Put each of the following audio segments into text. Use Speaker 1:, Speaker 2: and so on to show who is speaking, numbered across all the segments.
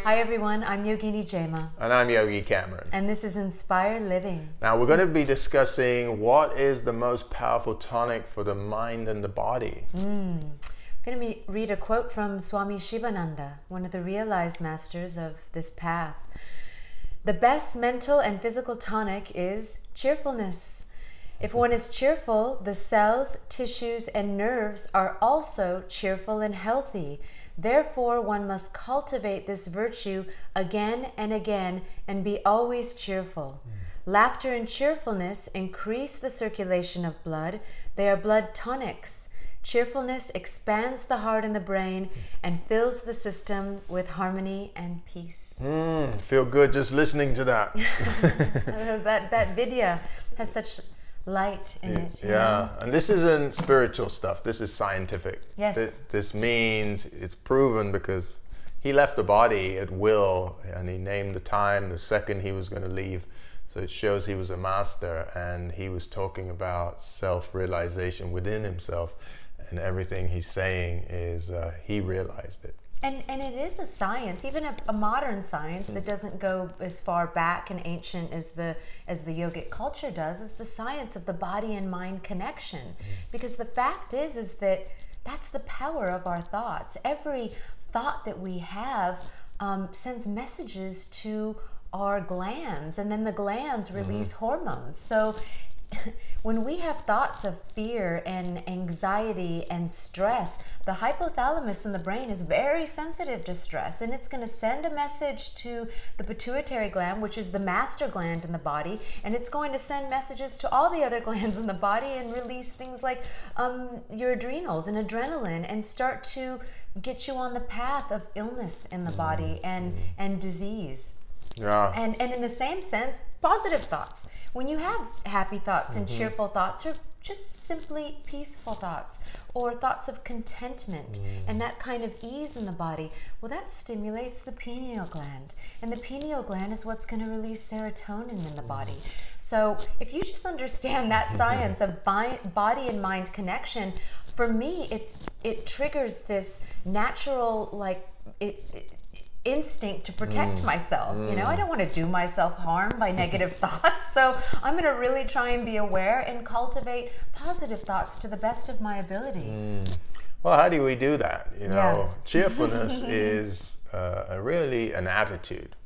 Speaker 1: Hi everyone, I'm Yogini Jema.
Speaker 2: And I'm Yogi Cameron.
Speaker 1: And this is Inspire Living.
Speaker 2: Now we're going to be discussing what is the most powerful tonic for the mind and the body.
Speaker 1: I'm going to read a quote from Swami Shivananda, one of the realized masters of this path. The best mental and physical tonic is cheerfulness. If one is cheerful, the cells, tissues, and nerves are also cheerful and healthy. Therefore, one must cultivate this virtue again and again and be always cheerful. Laughter and cheerfulness increase the circulation of blood. They are blood tonics. Cheerfulness expands the heart and the brain and fills the system with harmony and peace.
Speaker 2: Feel good just listening to that.
Speaker 1: That video has such light in it.
Speaker 2: Yeah, and this isn't spiritual stuff. This is scientific.
Speaker 1: Yes.
Speaker 2: This means it's proven because he left the body at will and he named the time, the second he was going to leave. So it shows he was a master and he was talking about self-realization within himself, and everything he's saying is he realized it.
Speaker 1: And it is a science, even a modern science that doesn't go as far back and ancient as the yogic culture does, is the science of the body and mind connection. Because the fact is that that's the power of our thoughts. Every thought that we have sends messages to our glands, and then the glands release hormones. So when we have thoughts of fear and anxiety and stress, the hypothalamus in the brain is very sensitive to stress, and it's going to send a message to the pituitary gland, which is the master gland in the body, and it's going to send messages to all the other glands in the body and release things like your adrenals and adrenaline, and start to get you on the path of illness in the body and disease.
Speaker 2: Yeah.
Speaker 1: And in the same sense, positive thoughts. When you have happy thoughts and cheerful thoughts, or just simply peaceful thoughts, or thoughts of contentment and that kind of ease in the body, well, that stimulates the pineal gland. And the pineal gland is what's going to release serotonin in the body. So if you just understand that science of body and mind connection, for me, it triggers this natural, instinct to protect myself. You know, I don't want to do myself harm by negative thoughts, so I'm going to really try and be aware and cultivate positive thoughts to the best of my ability.
Speaker 2: Well, how do we do that? You know,
Speaker 1: Yeah.
Speaker 2: cheerfulness is really an attitude.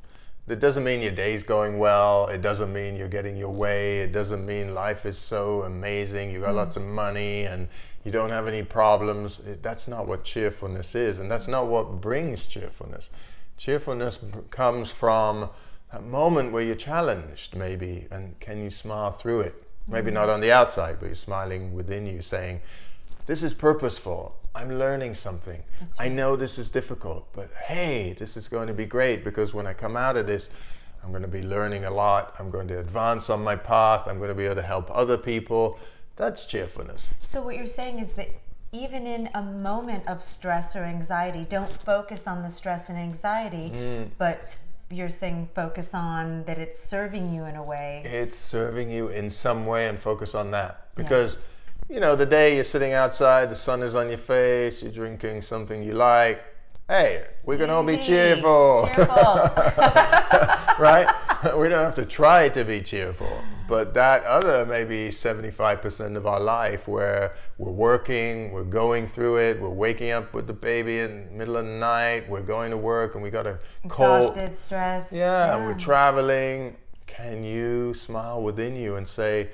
Speaker 2: That doesn't mean your day's going well. It doesn't mean you're getting your way. It doesn't mean life is so amazing. You got lots of money and you don't have any problems. That's not what cheerfulness is, and that's not what brings cheerfulness. Cheerfulness comes from that moment where you're challenged, maybe, and can you smile through it? Maybe not on the outside, but you're smiling within you, saying, this is purposeful. I'm learning something.
Speaker 1: That's right.
Speaker 2: I know this is difficult, but hey, this is going to be great, because when I come out of this, I'm going to be learning a lot. I'm going to advance on my path. I'm going to be able to help other people. That's cheerfulness.
Speaker 1: So what you're saying is that even in a moment of stress or anxiety, don't focus on the stress and anxiety, but you're saying focus on that it's serving you in a way.
Speaker 2: It's serving you in some way, and focus on that. Because, you know, the day you're sitting outside, the sun is on your face, you're drinking something you like. Hey, we can all be cheerful. Right? We don't have to try to be cheerful. But that other maybe 75% of our life where we're working, we're going through it, we're waking up with the baby in the middle of the night, we're going to work and we got a cold.
Speaker 1: Exhausted, stressed.
Speaker 2: Yeah, we're traveling. Can you smile within you and say,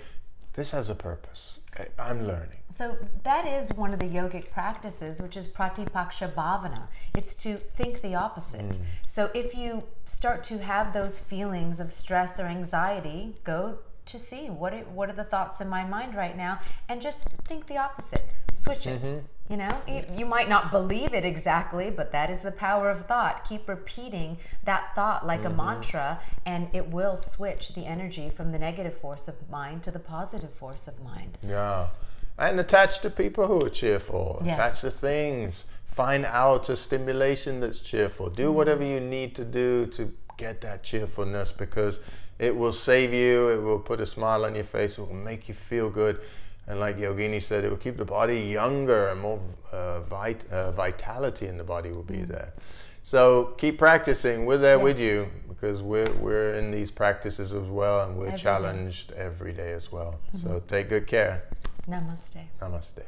Speaker 2: this has a purpose. I'm learning.
Speaker 1: So that is one of the yogic practices, which is pratipaksha bhavana. It's to think the opposite. So if you start to have those feelings of stress or anxiety, go to see what are the thoughts in my mind right now, and just think the opposite. Switch it. You know, you might not believe it exactly, but that is the power of thought. Keep repeating that thought like a mantra, and it will switch the energy from the negative force of mind to the positive force of mind.
Speaker 2: Yeah. And attach to people who are cheerful.
Speaker 1: Yes.
Speaker 2: Attach to things. Find out a stimulation that's cheerful. Do whatever you need to do to get that cheerfulness, because it will save you. It will put a smile on your face. It will make you feel good. And like Yogini said, it will keep the body younger and more vitality in the body will be there. So keep practicing. We're there
Speaker 1: Yes.
Speaker 2: with you because we're in these practices as well, and we're
Speaker 1: Every day.
Speaker 2: challenged every day as well. So take good care.
Speaker 1: Namaste.
Speaker 2: Namaste.